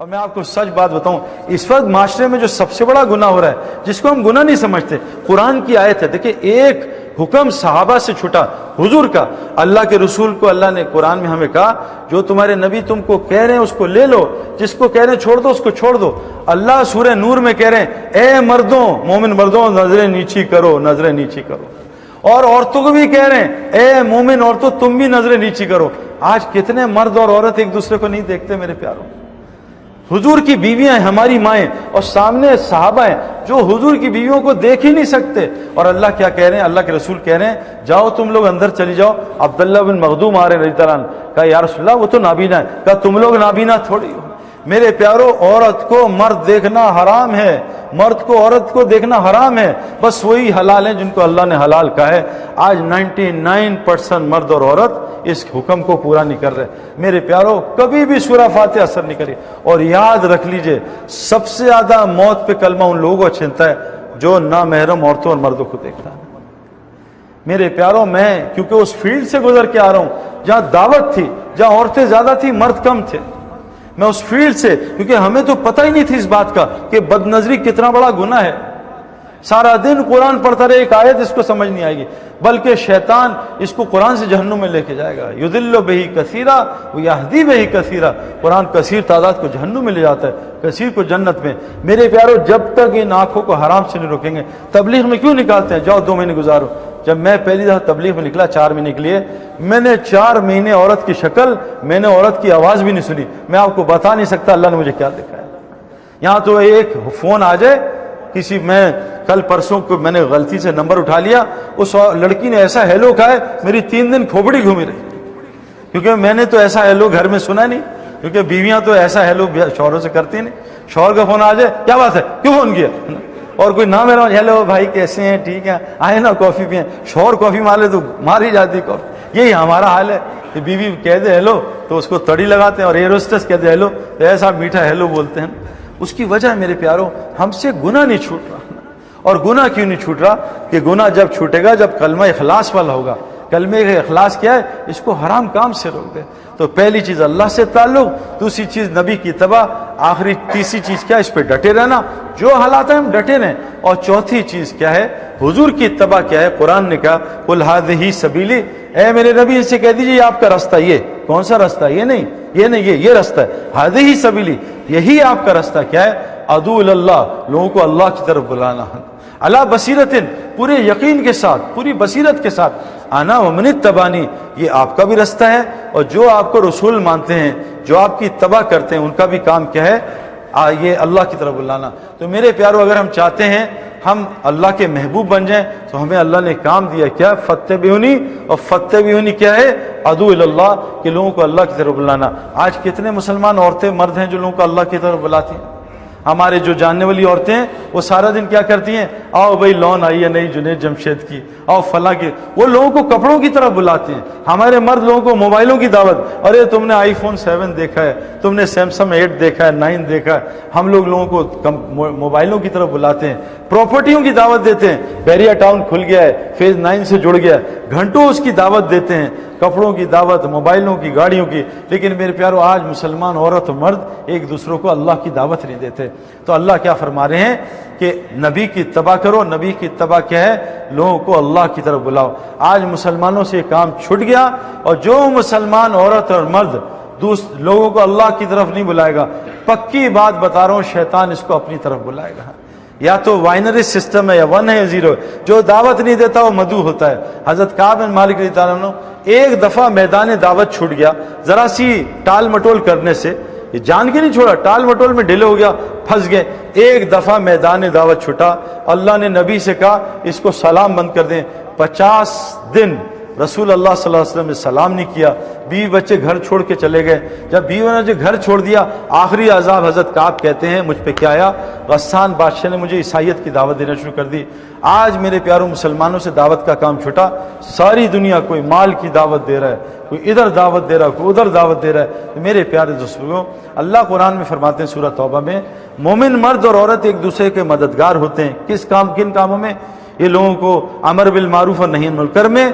اور میں آپ کو سچ بات بتاؤں، اس وقت معاشرے میں جو سب سے بڑا گناہ ہو رہا ہے، جس کو ہم گناہ نہیں سمجھتے، قرآن کی آیت ہے۔ دیکھیں، ایک حکم صحابہ سے چھوٹا، حضور کا، اللہ کے رسول کو اللہ نے قرآن میں ہمیں کہا جو تمہارے نبی تم کو کہہ رہے ہیں اس کو لے لو، جس کو کہہ رہے ہیں چھوڑ دو اس کو چھوڑ دو۔ اللہ سورہ نور میں کہہ رہے ہیں اے مردوں، مومن مردوں، نظریں نیچی کرو، نظریں نیچی کرو۔ اور عورتوں کو بھی کہہ رہے ہیں اے مومن عورتوں تم بھی نظریں نیچی کرو۔ آج کتنے مرد اور عورت ایک دوسرے کو نہیں دیکھتے میرے پیاروں۔ حضور کی بیویاں ہیں، ہماری مائیں، اور سامنے صحابہ ہیں جو حضور کی بیویوں کو دیکھ ہی نہیں سکتے، اور اللہ کیا کہہ رہے ہیں، اللہ کے رسول کہہ رہے ہیں جاؤ تم لوگ اندر چلی جاؤ۔ عبداللہ بن مخدوم آ رہے رضی اللہ عنہ، کہا یا رسول اللہ وہ تو نابینا ہے، کہا تم لوگ نابینا تھوڑی ہو۔ میرے پیاروں، عورت کو مرد دیکھنا حرام ہے، مرد کو عورت کو دیکھنا حرام ہے، بس وہی حلال ہیں جن کو اللہ نے حلال کہا ہے۔ آج 99% مرد اور عورت اس حکم کو پورا نہیں کر رہے۔ میرے پیاروں، کبھی بھی سورہ فاتحہ اثر نہیں کری، اور یاد رکھ لیجئے سب سے زیادہ موت پہ کلمہ ان لوگوں کو چھینتا ہے جو نامحرم عورتوں اور مردوں کو دیکھتا ہے۔ میرے پیاروں، میں کیونکہ اس فیلڈ سے گزر کے آ رہا ہوں جہاں دعوت تھی، جہاں عورتیں زیادہ تھی مرد کم تھے، میں اس فیلڈ سے، کیونکہ ہمیں تو پتہ ہی نہیں تھی اس بات کا کہ بد نظری کتنا بڑا گناہ ہے۔ سارا دن قرآن پڑھتا رہے، ایک آیت اس کو سمجھ نہیں آئے گی، بلکہ شیطان اس کو قرآن سے جہنم میں لے کے جائے گا۔ یضل بہ کثیرا ویہدی بہ کثیرا، قرآن کثیر تعداد کو جہنم میں لے جاتا ہے، کثیر کو جنت میں۔ میرے پیاروں، جب تک ان آنکھوں کو حرام سے نہیں روکیں گے، تبلیغ میں کیوں نکالتے ہیں؟ جاؤ 2 مہینے گزارو۔ جب میں پہلی دفعہ تبلیغ میں نکلا 4 مہینے کے لیے، میں نے 4 مہینے عورت کی شکل، میں نے عورت کی آواز بھی نہیں سنی۔ میں آپ کو بتا نہیں سکتا اللہ نے مجھے کیا دکھایا۔ یہاں تو ایک فون آ جائے کسی، میں کل پرسوں کو میں نے غلطی سے نمبر اٹھا لیا، اس لڑکی نے ایسا ہیلو کہا ہے میری 3 دن کھوپڑی گھومی رہی، کیونکہ میں نے تو ایسا ہیلو گھر میں سنا نہیں، کیونکہ بیویاں تو ایسا ہیلو شوہروں سے کرتی نہیں۔ شوہر کا فون آ جائے کیا بات ہے، کیوں فون کیا، اور کوئی نہ میرا ہیلو بھائی کیسے ہیں، ٹھیک ہے، آئے نا کافی پئیں۔ شوہر کافی مارے تو مار ہی جاتی کافی۔ یہی ہمارا حال ہے کہ بیوی کہہ دے ہیلو تو اس کو تڑی لگاتے ہیں، اور ایئر ہوسٹس کہہ دے ہیلو تو ایسا میٹھا ہیلو بولتے ہیں۔ اس کی وجہ میرے پیاروں، ہم سے گناہ نہیں چھوٹ رہا۔ اور گناہ کیوں نہیں چھوٹ رہا؟ کہ گناہ جب چھوٹے گا جب کلمہ اخلاص والا ہوگا۔ کلمہ کا اخلاص کیا ہے؟ اس کو حرام کام سے روک دے۔ تو پہلی چیز اللہ سے تعلق، دوسری چیز نبی کی اتباع، آخری تیسری چیز کیا ہے؟ اس پہ ڈٹے رہنا، جو حالات ہیں ہم ڈٹے رہیں۔ اور چوتھی چیز کیا ہے؟ حضور کی اتباع کیا ہے؟ قرآن نے کہا قل ھذہ سبیلی، اے میرے نبی ان سے کہہ دیجیے یہ آپ کا راستہ، یہ کون سا راستہ؟ یہ نہیں، یہ راستہ ہے، ھذہ سبیلی، یہی آپ کا راستہ کیا ہے؟ ادعو اللہ، لوگوں کو اللہ کی طرف بلانا، علی بصیرت، پورے یقین کے ساتھ، پوری بصیرت کے ساتھ، انا ومن اتبعنی، یہ آپ کا بھی راستہ ہے، اور جو آپ کو رسول مانتے ہیں، جو آپ کی اتباع کرتے ہیں، ان کا بھی کام کیا ہے؟ یہ اللہ کی طرف بلانا۔ تو میرے پیارو، اگر ہم چاہتے ہیں ہم اللہ کے محبوب بن جائیں تو ہمیں اللہ نے کام دیا کیا؟ فتبعونی، اور فتبعونی کیا ہے؟ ادعو اللہ، کہ لوگوں کو اللہ کی طرف بلانا۔ آج کتنے مسلمان عورتیں مرد ہیں جو لوگوں کو اللہ کی طرف بلاتی ہیں؟ ہمارے جو جاننے والی عورتیں ہیں وہ سارا دن کیا کرتی ہیں؟ آؤ بھائی لون آئی ہے نئی جنید جمشید کی، آؤ فلاں کی، وہ لوگوں کو کپڑوں کی طرف بلاتے ہیں۔ ہمارے مرد لوگوں کو موبائلوں کی دعوت، ارے تم نے آئی فون 7 دیکھا ہے، تم نے سیمسنگ 8 دیکھا ہے، 9 دیکھا ہے۔ ہم لوگوں کو موبائلوں کی طرف بلاتے ہیں، پراپرٹیوں کی دعوت دیتے ہیں، بیریا ٹاؤن کھل گیا ہے، فیز 9 سے جڑ گیا ہے، گھنٹوں اس کی دعوت دیتے ہیں، کپڑوں کی دعوت، موبائلوں کی، گاڑیوں کی۔ لیکن میرے پیارو، آج مسلمان عورت و مرد ایک دوسروں کو اللہ کی دعوت نہیں دیتے۔ تو اللہ کیا فرما رہے ہیں کہ نبی کی اتباع کرو۔ نبی کی اتباع کیا ہے؟ لوگوں کو اللہ کی طرف بلاؤ۔ آج مسلمانوں سے یہ کام چھٹ گیا، اور جو مسلمان عورت اور مرد لوگوں کو اللہ کی طرف نہیں بلائے گا، پکی بات بتا رہا ہوں، شیطان اس کو اپنی طرف بلائے گا۔ یا تو وائنری سسٹم ہے، یا 1 ہے یا 0 ہے۔ جو دعوت نہیں دیتا وہ مدعو ہوتا ہے۔ حضرت کعب بن مالک رضی اللہ عنہ ایک دفعہ میدان دعوت چھوٹ گیا، ذرا سی ٹال مٹول کرنے سے، یہ جان کے نہیں چھوڑا، ٹال مٹول میں ڈھیلے ہو گیا، پھنس گئے۔ ایک دفعہ میدان دعوت چھوٹا، اللہ نے نبی سے کہا اس کو سلام بند کر دیں۔ 50 دن رسول اللہ صلی اللہ علیہ وسلم نے سلام نہیں کیا۔ بیوی بچے گھر چھوڑ کے چلے گئے۔ جب بیوی نے جو گھر چھوڑ دیا، آخری عذاب حضرت کعب کہتے ہیں مجھ پہ کیا آیا؟ غسان بادشاہ نے مجھے عیسائیت کی دعوت دینا شروع کر دی۔ آج میرے پیاروں، مسلمانوں سے دعوت کا کام چھوٹا۔ ساری دنیا کوئی مال کی دعوت دے رہا ہے، کوئی ادھر دعوت دے رہا ہے، کوئی ادھر دعوت دے رہا ہے۔ میرے پیارے دوستوں، اللہ قرآن میں فرماتے ہیں سورہ توبہ میں، مومن مرد اور عورت ایک دوسرے کے مددگار ہوتے ہیں۔ کن کاموں میں؟ یہ لوگوں کو امر بالمعروف اور نہی عن المنکر میں،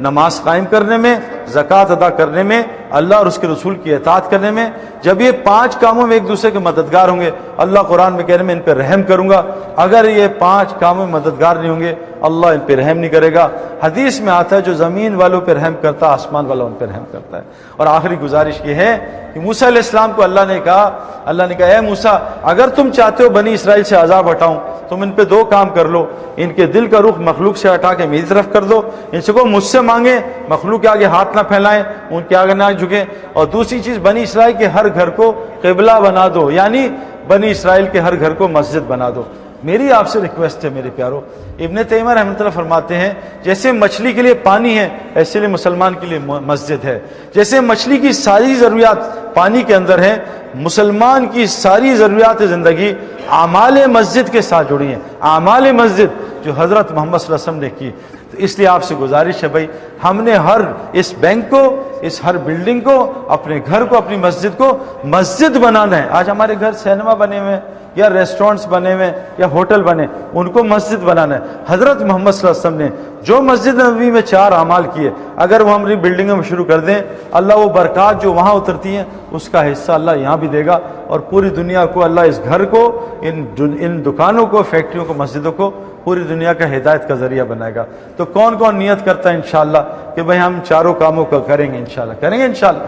نماز قائم کرنے میں، زکوٰۃ ادا کرنے میں، اللہ اور اس کے رسول کی اطاعت کرنے میں، جب یہ 5 کاموں میں ایک دوسرے کے مددگار ہوں گے، اللہ قرآن میں کہہ رہے ہیں میں ان پہ رحم کروں گا۔ اگر یہ 5 کاموں میں مددگار نہیں ہوں گے، اللہ ان پہ رحم نہیں کرے گا۔ حدیث میں آتا ہے جو زمین والوں پہ رحم کرتا ہے، آسمان والا ان پہ رحم کرتا ہے۔ اور آخری گزارش یہ ہے کہ موسیٰ علیہ السلام کو اللہ نے کہا اے موسیٰ، اگر تم چاہتے ہو بنی اسرائیل سے عذاب ہٹاؤں، تم ان پہ 2 کام کر لو، ان کے دل کا رخ مخلوق سے ہٹا کے میری طرف کر دو، ان سے کو مجھ سے مانگے، مخلوق کے آگے ہاتھ نہ پھیلائیں، ان کے آگے نہ جھکیں، اور دوسری چیز بنی اسرائیل کے ہر گھر کو قبلہ بنا دو، یعنی بنی اسرائیل کے ہر گھر کو مسجد بنا دو۔ میری آپ سے ریکویسٹ ہے میرے پیارو، ابن تیمیہ رحمۃ اللہ فرماتے ہیں جیسے مچھلی کے لیے پانی ہے، ایسے لیے مسلمان کے لیے مسجد ہے۔ جیسے مچھلی کی ساری ضروریات پانی کے اندر ہے، مسلمان کی ساری ضروریات زندگی اعمال مسجد کے ساتھ جڑی ہیں، اعمال مسجد جو حضرت محمد صلی اللہ علیہ وسلم نے کی۔ تو اس لیے آپ سے گزارش ہے بھائی، ہم نے ہر اس بینک کو، اس ہر بلڈنگ کو، اپنے گھر کو، اپنی مسجد کو مسجد بنانا ہے۔ آج ہمارے گھر سینما بنے ہوئے ہیں یا ریسٹورنٹس بنے ہوئے یا ہوٹل بنے، ان کو مسجد بنانا ہے۔ حضرت محمد صلی اللہ علیہ وسلم نے جو مسجد نبوی میں 4 اعمال کیے، اگر وہ ہماری بلڈنگوں میں شروع کر دیں، اللہ وہ برکات جو وہاں اترتی ہیں اس کا حصہ اللہ یہاں بھی دے گا، اور پوری دنیا کو اللہ اس گھر کو، ان دکانوں کو، فیکٹریوں کو، مسجدوں کو پوری دنیا کا ہدایت کا ذریعہ بنائے گا۔ تو کون کون نیت کرتا ہے انشاءاللہ کہ بھئی ہم 4 کاموں کو کریں گے، انشاءاللہ کریں گے، انشاءاللہ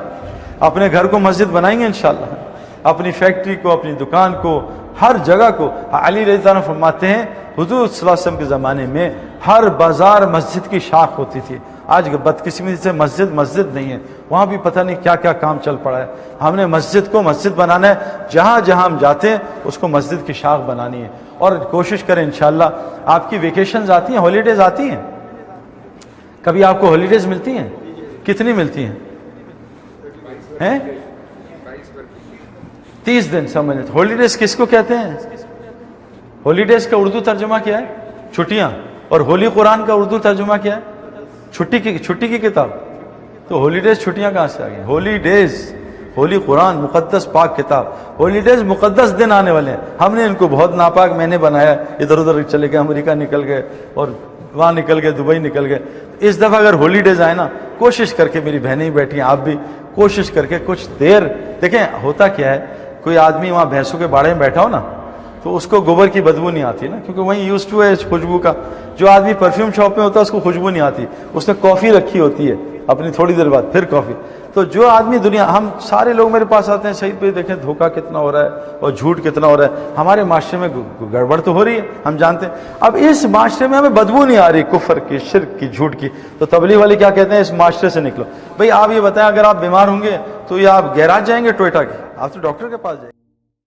اپنے گھر کو مسجد بنائیں گے، انشاءاللہ اپنی فیکٹری کو، اپنی دکان کو، ہر جگہ کو۔ علی رضی اللہ عنہ فرماتے ہیں حضور صلی اللہ علیہ وسلم کے زمانے میں ہر بازار مسجد کی شاخ ہوتی تھی۔ آج بدقسمتی سے مسجد نہیں ہے، وہاں بھی پتہ نہیں کیا کیا کام چل پڑا ہے۔ ہم نے مسجد کو مسجد بنانا ہے، جہاں جہاں ہم جاتے ہیں اس کو مسجد کی شاخ بنانی ہے، اور کوشش کریں انشاءاللہ۔ آپ کی ویکیشنز آتی ہیں، ہالیڈیز آتی ہیں، کبھی آپ کو ہالیڈیز ملتی ہیں؟ کتنی ملتی ہیں؟ 30 دن سمجھ لیتے۔ ہالیڈیز کس کو کہتے ہیں؟ ہالیڈیز کا اردو ترجمہ کیا ہے؟ چھٹیاں۔ اور ہولی قرآن کا اردو ترجمہ کیا ہے؟ چھٹی کی کتاب۔ تو ہالیڈیز چھٹیاں کہاں سے آ گئی؟ ہولی ڈیز، ہولی قرآن مقدس پاک کتاب، ہالیڈیز مقدس دن آنے والے ہیں۔ ہم نے ان کو بہت ناپاک میں نے بنایا، ادھر ادھر چلے گئے، امریکہ نکل گئے اور وہاں نکل گئے، دبئی نکل گئے۔ اس دفعہ اگر ہالیڈیز آئے نا، کوشش کر کے، میری بہنیں بیٹھی ہیں، آپ بھی کوشش کر کے کچھ دیر دیکھیں۔ ہوتا کیا ہے، کوئی آدمی وہاں بھینسوں کے باڑے میں بیٹھا ہو نا، تو اس کو گوبر کی بدبو نہیں آتی نا، کیونکہ وہیں یوز ٹو ہے اس خوشبو کا۔ جو آدمی پرفیوم شاپ میں ہوتا ہے اس کو خوشبو نہیں آتی، اس نے کافی رکھی ہوتی ہے اپنی، تھوڑی دیر بعد پھر کافی۔ تو جو آدمی ہم سارے لوگ میرے پاس آتے ہیں، سعید بھائی دیکھیں دھوکہ کتنا ہو رہا ہے اور جھوٹ کتنا ہو رہا ہے، ہمارے معاشرے میں گڑبڑ تو ہو رہی ہے، ہم جانتے ہیں۔ اب اس معاشرے میں ہمیں بدبو نہیں آ رہی کفر کی، شرک کی، جھوٹ کی، تو تبلیغ والے کیا کہتے ہیں؟ اس معاشرے سے نکلو۔ بھائی آپ یہ بتائیں، اگر آپ بیمار ہوں گے تو یہ آپ گیراج جائیں گے ٹوئیٹا کے؟ آپ تو ڈاکٹر کے پاس جائیں گے۔